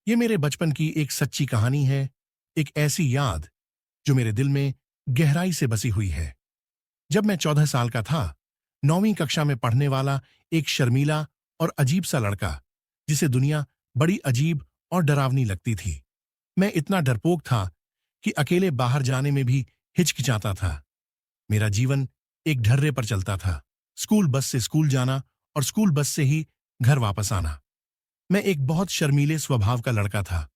ये मेरे बचपन की एक सच्ची कहानी है, एक ऐसी याद जो मेरे दिल में गहराई से बसी हुई है। जब मैं 14 साल का था, 9वीं कक्षा में पढ़ने वाला एक शर्मीला और अजीब सा लड़का, जिसे दुनिया बड़ी अजीब और डरावनी लगती थी। मैं इतना डरपोक था कि अकेले बाहर जाने में भी हिचकिचाता था। मेरा जीवन एक ढर्रे पर चलता था। स्कूल बस से स्कूल जाना और स्कूल बस से ही घर वापस आना। मैं एक बहुत शर्मीले स्वभाव का लड़का था,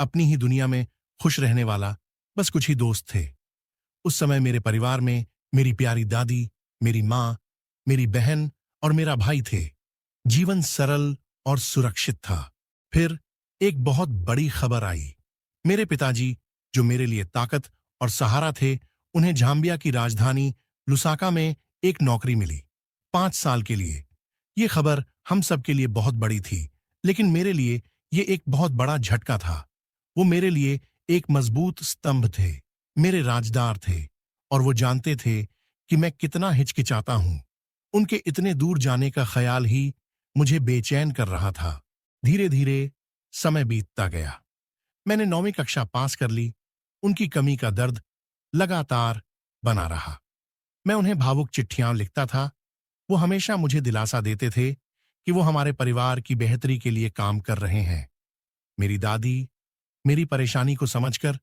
अपनी ही दुनिया में खुश रहने वाला। बस कुछ ही दोस्त थे। उस समय मेरे परिवार में मेरी प्यारी दादी, मेरी माँ, मेरी बहन और मेरा भाई थे। जीवन सरल और सुरक्षित था। फिर एक बहुत बड़ी खबर आई। मेरे पिताजी, जो मेरे लिए ताकत और सहारा थे, उन्हें झाम्बिया की राजधानी लुसाका में एक नौकरी मिली, 5 साल के लिए। ये खबर हम सब के लिए बहुत बड़ी थी, लेकिन मेरे लिए ये एक बहुत बड़ा झटका था। वो मेरे लिए एक मजबूत स्तंभ थे, मेरे राजदार थे, और वो जानते थे कि मैं कितना हिचकिचाता हूं। उनके इतने दूर जाने का ख्याल ही मुझे बेचैन कर रहा था। धीरे धीरे समय बीतता गया। मैंने 9वीं कक्षा पास कर ली। उनकी कमी का दर्द लगातार बना रहा। मैं उन्हें भावुक चिट्ठियां लिखता था। वो हमेशा मुझे दिलासा देते थे कि वो हमारे परिवार की बेहतरी के लिए काम कर रहे हैं। मेरी दादी मेरी परेशानी को समझकर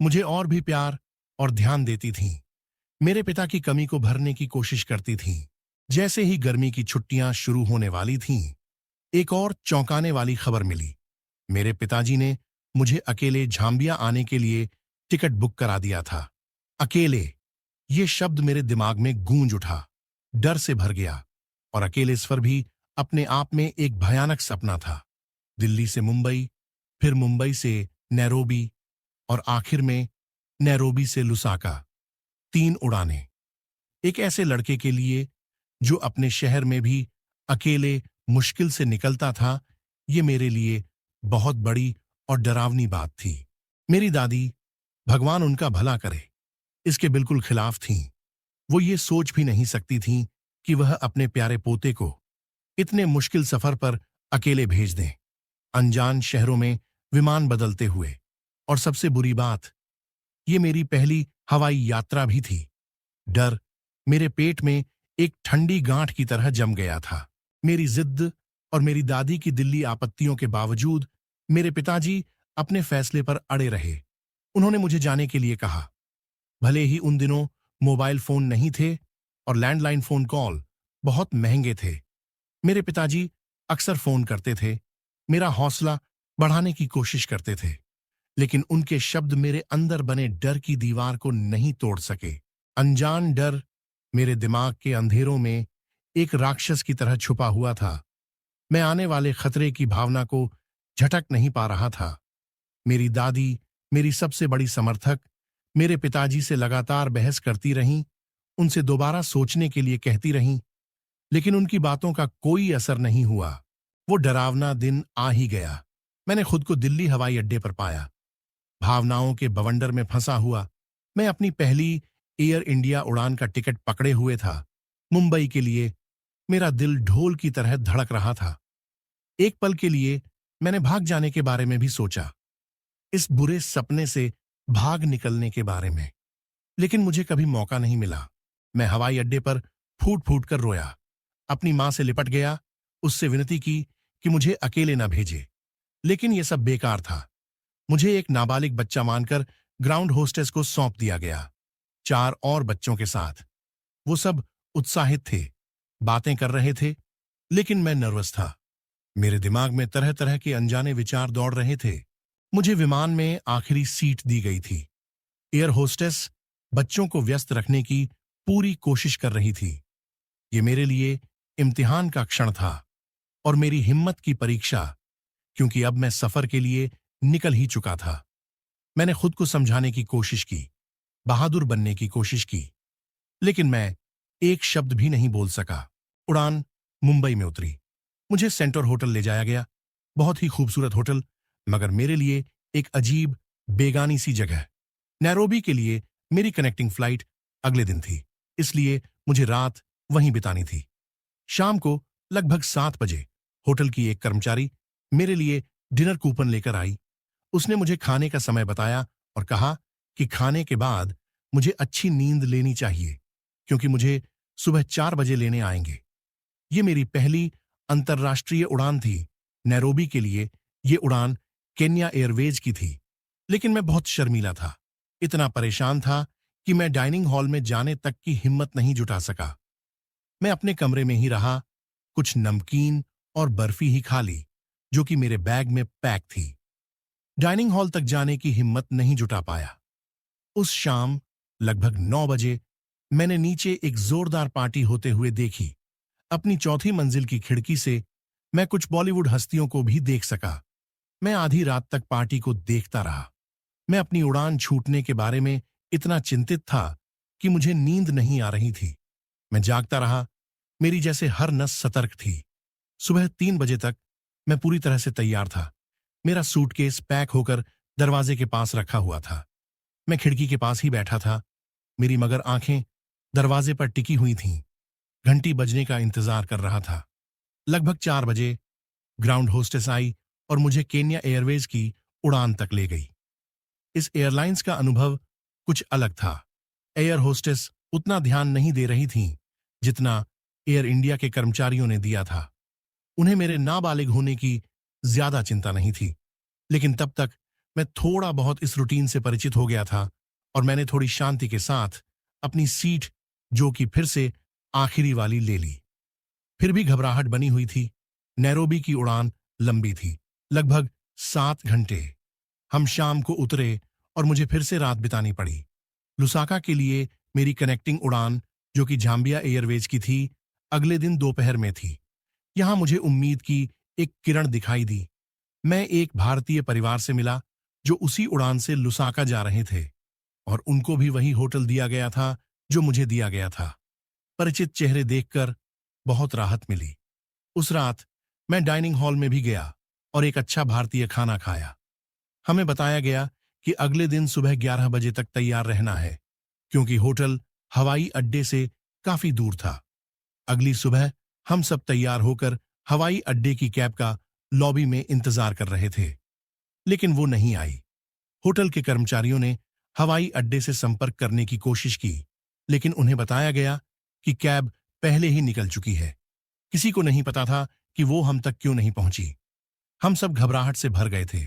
मुझे और भी प्यार और ध्यान देती थीं। मेरे पिता की कमी को भरने की कोशिश करती थीं। जैसे ही गर्मी की छुट्टियां शुरू होने वाली थीं, एक और चौंकाने वाली खबर मिली। मेरे पिताजी ने मुझे अकेले झाम्बिया आने के लिए टिकट बुक करा दिया था। अकेले, ये शब्द मेरे दिमाग में गूंज उठा, डर से भर गया। और अकेले स्वर भी अपने आप में एक भयानक सपना था। दिल्ली से मुंबई, फिर मुंबई से नैरोबी, और आखिर में नैरोबी से लुसाका। 3 उड़ानें। एक ऐसे लड़के के लिए जो अपने शहर में भी अकेले मुश्किल से निकलता था, ये मेरे लिए बहुत बड़ी और डरावनी बात थी। मेरी दादी, भगवान उनका भला करे, इसके बिल्कुल खिलाफ थीं। वो ये सोच भी नहीं सकती थीं कि वह अपने प्यारे पोते को इतने मुश्किल सफर पर अकेले भेज दें, अनजान शहरों में विमान बदलते हुए। और सबसे बुरी बात, ये मेरी पहली हवाई यात्रा भी थी। डर मेरे पेट में एक ठंडी गांठ की तरह जम गया था। मेरी जिद और मेरी दादी की दिल्ली आपत्तियों के बावजूद मेरे पिताजी अपने फैसले पर अड़े रहे। उन्होंने मुझे जाने के लिए कहा। भले ही उन दिनों मोबाइल फोन नहीं थे और लैंडलाइन फोन कॉल बहुत महंगे थे, मेरे पिताजी अक्सर फोन करते थे, मेरा हौसला बढ़ाने की कोशिश करते थे। लेकिन उनके शब्द मेरे अंदर बने डर की दीवार को नहीं तोड़ सके। अनजान डर मेरे दिमाग के अंधेरों में एक राक्षस की तरह छुपा हुआ था। मैं आने वाले खतरे की भावना को झटक नहीं पा रहा था। मेरी दादी, मेरी सबसे बड़ी समर्थक, मेरे पिताजी से लगातार बहस करती रहीं, उनसे दोबारा सोचने के लिए कहती रहीं, लेकिन उनकी बातों का कोई असर नहीं हुआ। वो डरावना दिन आ ही गया। मैंने खुद को दिल्ली हवाई अड्डे पर पाया, भावनाओं के बवंडर में फंसा हुआ। मैं अपनी पहली एयर इंडिया उड़ान का टिकट पकड़े हुए था, मुंबई के लिए। मेरा दिल ढोल की तरह धड़क रहा था। एक पल के लिए मैंने भाग जाने के बारे में भी सोचा, इस बुरे सपने से भाग निकलने के बारे में। लेकिन मुझे कभी मौका नहीं मिला। मैं हवाई अड्डे पर फूट फूट कर रोया, अपनी मां से लिपट गया, उससे विनती की कि मुझे अकेले न भेजे। लेकिन यह सब बेकार था। मुझे एक नाबालिग बच्चा मानकर ग्राउंड होस्टेस को सौंप दिया गया, 4 और बच्चों के साथ। वो सब उत्साहित थे, बातें कर रहे थे, लेकिन मैं नर्वस था। मेरे दिमाग में तरह तरह के अनजाने विचार दौड़ रहे थे। मुझे विमान में आखिरी सीट दी गई थी। एयर होस्टेस बच्चों को व्यस्त रखने की पूरी कोशिश कर रही थी। ये मेरे लिए इम्तिहान का क्षण था और मेरी हिम्मत की परीक्षा, क्योंकि अब मैं सफर के लिए निकल ही चुका था। मैंने खुद को समझाने की कोशिश की, बहादुर बनने की कोशिश की, लेकिन मैं एक शब्द भी नहीं बोल सका। उड़ान मुंबई में उतरी। मुझे सेंटर होटल ले जाया गया, बहुत ही खूबसूरत होटल, मगर मेरे लिए एक अजीब बेगानी सी जगह। नैरोबी के लिए मेरी कनेक्टिंग फ्लाइट अगले दिन थी, इसलिए मुझे रात वहीं बितानी थी। शाम को लगभग 7 बजे होटल की एक कर्मचारी मेरे लिए डिनर कूपन लेकर आई। उसने मुझे खाने का समय बताया और कहा कि खाने के बाद मुझे अच्छी नींद लेनी चाहिए, क्योंकि मुझे सुबह 4 बजे लेने आएंगे। ये मेरी पहली अंतर्राष्ट्रीय उड़ान थी। नैरोबी के लिए ये उड़ान केन्या एयरवेज की थी, लेकिन मैं बहुत शर्मीला था। इतना परेशान था कि मैं डाइनिंग हॉल में जाने तक की हिम्मत नहीं जुटा सका। मैं अपने कमरे में ही रहा, कुछ नमकीन और बर्फी ही खा ली, जो कि मेरे बैग में पैक थी। डाइनिंग हॉल तक जाने की हिम्मत नहीं जुटा पाया। उस शाम लगभग 9 बजे मैंने नीचे एक जोरदार पार्टी होते हुए देखी। अपनी चौथी मंजिल की खिड़की से मैं कुछ बॉलीवुड हस्तियों को भी देख सका। मैं आधी रात तक पार्टी को देखता रहा। मैं अपनी उड़ान छूटने के बारे में इतना चिंतित था कि मुझे नींद नहीं आ रही थी। मैं जागता रहा, मेरी जैसे हर नस सतर्क थी। सुबह 3 बजे तक मैं पूरी तरह से तैयार था। मेरा सूटकेस पैक होकर दरवाजे के पास रखा हुआ था। मैं खिड़की के पास ही बैठा था। मेरी मगर आंखें दरवाजे पर टिकी हुई थीं। घंटी बजने का इंतजार कर रहा था। लगभग 4 बजे ग्राउंड होस्टेस आई और मुझे केन्या एयरवेज की उड़ान तक ले गई। इस एयरलाइंस का अनुभव कुछ अलग था। एयर होस्टेस उतना ध्यान नहीं दे रही थीं जितना एयर इंडिया के कर्मचारियों ने दिया था। उन्हें मेरे नाबालिग होने की ज्यादा चिंता नहीं थी, लेकिन तब तक मैं थोड़ा बहुत इस रूटीन से परिचित हो गया था और मैंने थोड़ी शांति के साथ अपनी सीट, जो कि फिर से आखिरी वाली, ले ली। फिर भी घबराहट बनी हुई थी। नैरोबी की उड़ान लंबी थी, लगभग 7 घंटे। हम शाम को उतरे और मुझे फिर से रात बितानी पड़ी। लुसाका के लिए मेरी कनेक्टिंग उड़ान, जो कि जाम्बिया एयरवेज की थी, अगले दिन दोपहर में थी। यहां मुझे उम्मीद की एक किरण दिखाई दी। मैं एक भारतीय परिवार से मिला जो उसी उड़ान से लुसाका जा रहे थे, और उनको भी वही होटल दिया गया था जो मुझे दिया गया था। परिचित चेहरे देखकर बहुत राहत मिली। उस रात मैं डाइनिंग हॉल में भी गया और एक अच्छा भारतीय खाना खाया। हमें बताया गया कि अगले दिन सुबह 11 बजे तक तैयार रहना है, क्योंकि होटल हवाई अड्डे से काफी दूर था। अगली सुबह हम सब तैयार होकर हवाई अड्डे की कैब का लॉबी में इंतजार कर रहे थे, लेकिन वो नहीं आई। होटल के कर्मचारियों ने हवाई अड्डे से संपर्क करने की कोशिश की, लेकिन उन्हें बताया गया कि कैब पहले ही निकल चुकी है। किसी को नहीं पता था कि वो हम तक क्यों नहीं पहुंची। हम सब घबराहट से भर गए थे।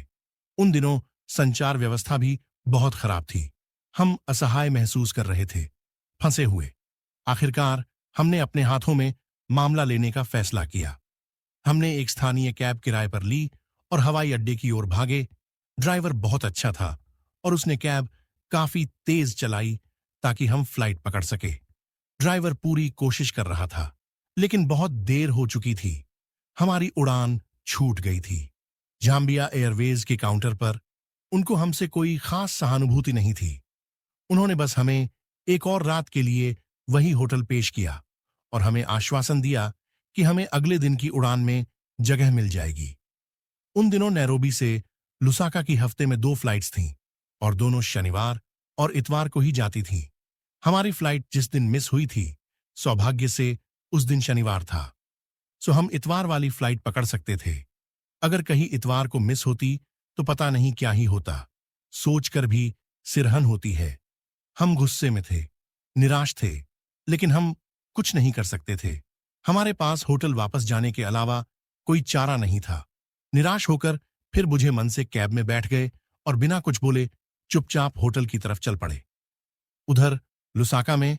उन दिनों संचार व्यवस्था भी बहुत खराब थी। हम असहाय महसूस कर रहे थे, फंसे हुए। आखिरकार हमने अपने हाथों में मामला लेने का फैसला किया। हमने एक स्थानीय कैब किराए पर ली और हवाई अड्डे की ओर भागे। ड्राइवर बहुत अच्छा था और उसने कैब काफी तेज चलाई ताकि हम फ्लाइट पकड़ सके। ड्राइवर पूरी कोशिश कर रहा था, लेकिन बहुत देर हो चुकी थी। हमारी उड़ान छूट गई थी। जाम्बिया एयरवेज के काउंटर पर उनको हमसे कोई खास सहानुभूति नहीं थी। उन्होंने बस हमें एक और रात के लिए वही होटल पेश किया और हमें आश्वासन दिया कि हमें अगले दिन की उड़ान में जगह मिल जाएगी। उन दिनों नैरोबी से लुसाका की हफ्ते में 2 फ्लाइट्स थीं और दोनों शनिवार और इतवार को ही जाती थीं। हमारी फ्लाइट जिस दिन मिस हुई थी, सौभाग्य से उस दिन शनिवार था, सो हम इतवार वाली फ्लाइट पकड़ सकते थे। अगर कहीं इतवार को मिस होती तो पता नहीं क्या ही होता। सोचकर भी सिरहन होती है। हम गुस्से में थे, निराश थे, लेकिन हम कुछ नहीं कर सकते थे। हमारे पास होटल वापस जाने के अलावा कोई चारा नहीं था। निराश होकर फिर बुझे मन से कैब में बैठ गए और बिना कुछ बोले चुपचाप होटल की तरफ चल पड़े। उधर लुसाका में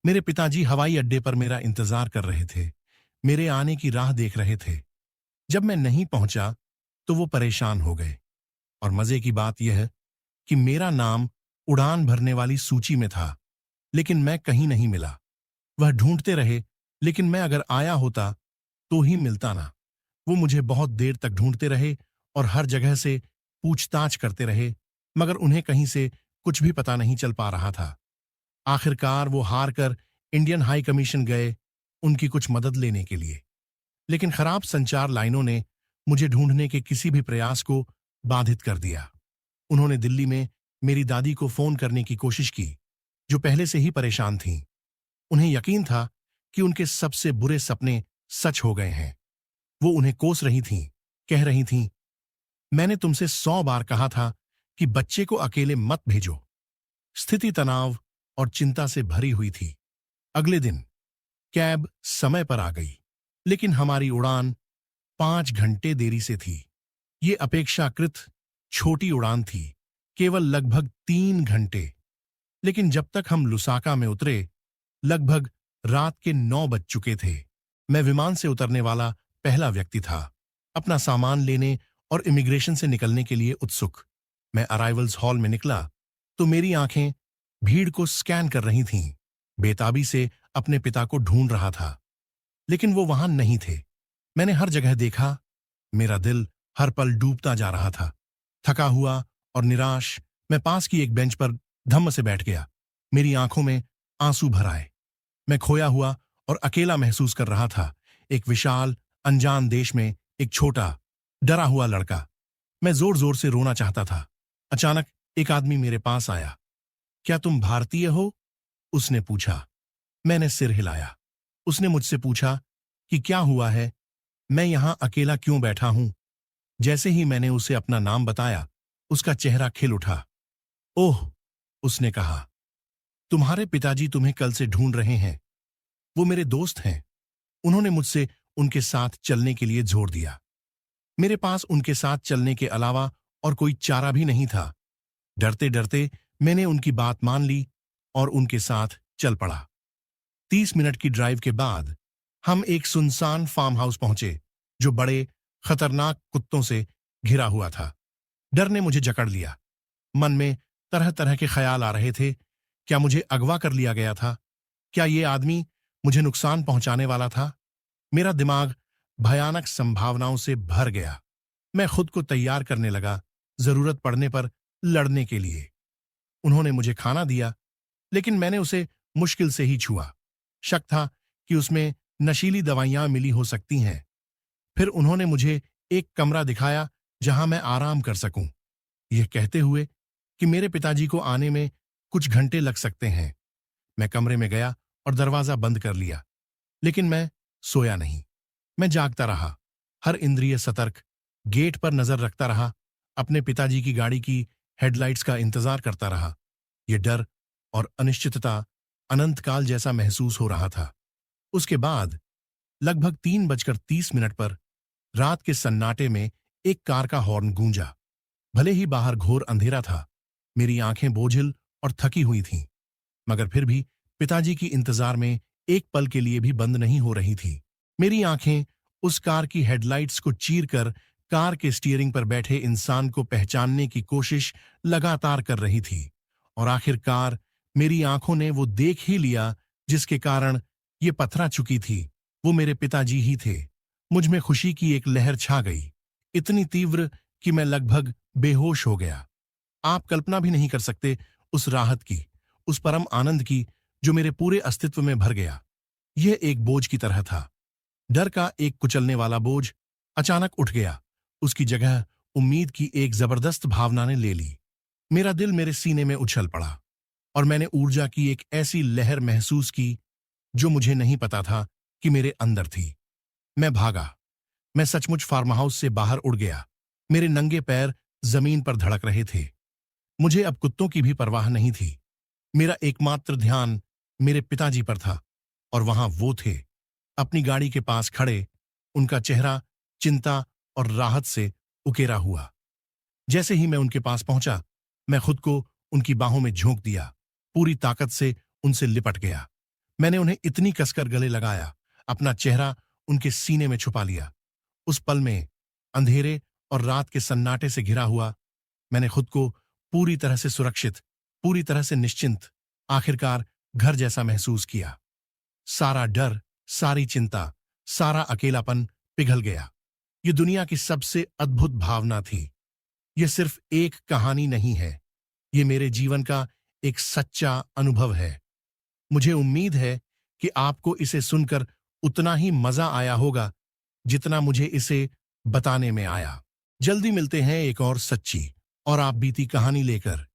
मेरे पिताजी हवाई अड्डे पर मेरा इंतजार कर रहे थे, मेरे आने की राह देख रहे थे। जब मैं नहीं पहुंचा तो वो परेशान हो गए, और मजे की बात यह कि मेरा नाम उड़ान भरने वाली सूची में था, लेकिन मैं कहीं नहीं मिला। वह ढूंढते रहे, लेकिन मैं अगर आया होता तो ही मिलता ना। वो मुझे बहुत देर तक ढूंढते रहे और हर जगह से पूछताछ करते रहे, मगर उन्हें कहीं से कुछ भी पता नहीं चल पा रहा था। आखिरकार वो हार कर इंडियन हाई कमीशन गए उनकी कुछ मदद लेने के लिए, लेकिन खराब संचार लाइनों ने मुझे ढूंढने के किसी भी प्रयास को बाधित कर दिया। उन्होंने दिल्ली में मेरी दादी को फोन करने की कोशिश की, जो पहले से ही परेशान थीं। उन्हें यकीन था कि उनके सबसे बुरे सपने सच हो गए हैं। वो उन्हें कोस रही थीं, कह रही थीं, मैंने तुमसे 100 बार कहा था कि बच्चे को अकेले मत भेजो। स्थिति तनाव और चिंता से भरी हुई थी। अगले दिन कैब समय पर आ गई, लेकिन हमारी उड़ान 5 घंटे देरी से थी। ये अपेक्षाकृत छोटी उड़ान थी, केवल लगभग 3 घंटे। लेकिन जब तक हम लुसाका में उतरे, लगभग रात के 9 बज चुके थे। मैं विमान से उतरने वाला पहला व्यक्ति था, अपना सामान लेने और इमिग्रेशन से निकलने के लिए उत्सुक। मैं अराइवल्स हॉल में निकला तो मेरी आंखें भीड़ को स्कैन कर रही थीं। बेताबी से अपने पिता को ढूंढ रहा था, लेकिन वो वहां नहीं थे। मैंने हर जगह देखा, मेरा दिल हर पल डूबता जा रहा था। थका हुआ और निराश मैं पास की एक बेंच पर धम्म से बैठ गया। मेरी आंखों में आंसू भर आए। मैं खोया हुआ और अकेला महसूस कर रहा था, एक विशाल अनजान देश में एक छोटा डरा हुआ लड़का। मैं जोर जोर से रोना चाहता था। अचानक एक आदमी मेरे पास आया। क्या तुम भारतीय हो? उसने पूछा। मैंने सिर हिलाया। उसने मुझसे पूछा कि क्या हुआ है, मैं यहां अकेला क्यों बैठा हूं। जैसे ही मैंने उसे अपना नाम बताया, उसका चेहरा खिल उठा। ओह, उसने कहा, तुम्हारे पिताजी तुम्हें कल से ढूंढ रहे हैं। वो मेरे दोस्त हैं। उन्होंने मुझसे उनके साथ चलने के लिए जोर दिया। मेरे पास उनके साथ चलने के अलावा और कोई चारा भी नहीं था। डरते डरते मैंने उनकी बात मान ली और उनके साथ चल पड़ा। 30 मिनट की ड्राइव के बाद हम एक सुनसान फार्म हाउस पहुंचे, जो बड़े खतरनाक कुत्तों से घिरा हुआ था। डर ने मुझे जकड़ लिया। मन में तरह तरह के ख्याल आ रहे थे। क्या मुझे अगवा कर लिया गया था? क्या ये आदमी मुझे नुकसान पहुंचाने वाला था? मेरा दिमाग भयानक संभावनाओं से भर गया। मैं खुद को तैयार करने लगा, जरूरत पड़ने पर लड़ने के लिए। उन्होंने मुझे खाना दिया, लेकिन मैंने उसे मुश्किल से ही छुआ। शक था कि उसमें नशीली दवाइयां मिली हो सकती हैं। फिर उन्होंने मुझे एक कमरा दिखाया जहां मैं आराम कर सकूं, यह कहते हुए कि मेरे पिताजी को आने में कुछ घंटे लग सकते हैं। मैं कमरे में गया और दरवाजा बंद कर लिया, लेकिन मैं सोया नहीं। मैं जागता रहा, हर इंद्रिय सतर्क, गेट पर नजर रखता रहा, अपने पिताजी की गाड़ी की हेडलाइट्स का इंतजार करता रहा। यह डर और अनिश्चितता अनंतकाल जैसा महसूस हो रहा था। उसके बाद लगभग 3:30 पर रात के सन्नाटे में एक कार का हॉर्न गूंजा। भले ही बाहर घोर अंधेरा था, मेरी आंखें बोझिल और थकी हुई थीं, मगर फिर भी पिताजी की इंतजार में एक पल के लिए भी बंद नहीं हो रही थी। मेरी आंखें उस कार की हेडलाइट्स को चीरकर कार के स्टीयरिंग पर बैठे इंसान को पहचानने की कोशिश लगातार कर रही थी, और आखिरकार मेरी आंखों ने वो देख ही लिया जिसके कारण ये पथरा चुकी थी। वो मेरे पिताजी ही थे। मुझ में खुशी की एक लहर छा गई, इतनी तीव्र कि मैं लगभग बेहोश हो गया। आप कल्पना भी नहीं कर सकते उस राहत की, उस परम आनंद की जो मेरे पूरे अस्तित्व में भर गया। यह एक बोझ की तरह था। डर का एक कुचलने वाला बोझ अचानक उठ गया। उसकी जगह उम्मीद की एक जबरदस्त भावना ने ले ली। मेरा दिल मेरे सीने में उछल पड़ा और मैंने ऊर्जा की एक ऐसी लहर महसूस की जो मुझे नहीं पता था कि मेरे अंदर थी। मैं भागा। मैं सचमुच फार्म हाउस से बाहर उड़ गया। मेरे नंगे पैर जमीन पर धड़क रहे थे। मुझे अब कुत्तों की भी परवाह नहीं थी। मेरा एकमात्र ध्यान मेरे पिताजी पर था, और वहां वो थे, अपनी गाड़ी के पास खड़े, उनका चेहरा चिंता और राहत से उकेरा हुआ। जैसे ही मैं उनके पास पहुंचा, मैं खुद को उनकी बाहों में झोंक दिया, पूरी ताकत से उनसे लिपट गया। मैंने उन्हें इतनी कसकर गले लगाया, अपना चेहरा उनके सीने में छुपा लिया। उस पल में अंधेरे और रात के सन्नाटे से घिरा हुआ मैंने खुद को पूरी तरह से सुरक्षित, पूरी तरह से निश्चिंत, आखिरकार घर जैसा महसूस किया। सारा डर, सारी चिंता, सारा अकेलापन पिघल गया। ये दुनिया की सबसे अद्भुत भावना थी। यह सिर्फ एक कहानी नहीं है, ये मेरे जीवन का एक सच्चा अनुभव है। मुझे उम्मीद है कि आपको इसे सुनकर उतना ही मजा आया होगा जितना मुझे इसे बताने में आया। जल्दी मिलते हैं एक और सच्ची और आप बीती कहानी लेकर।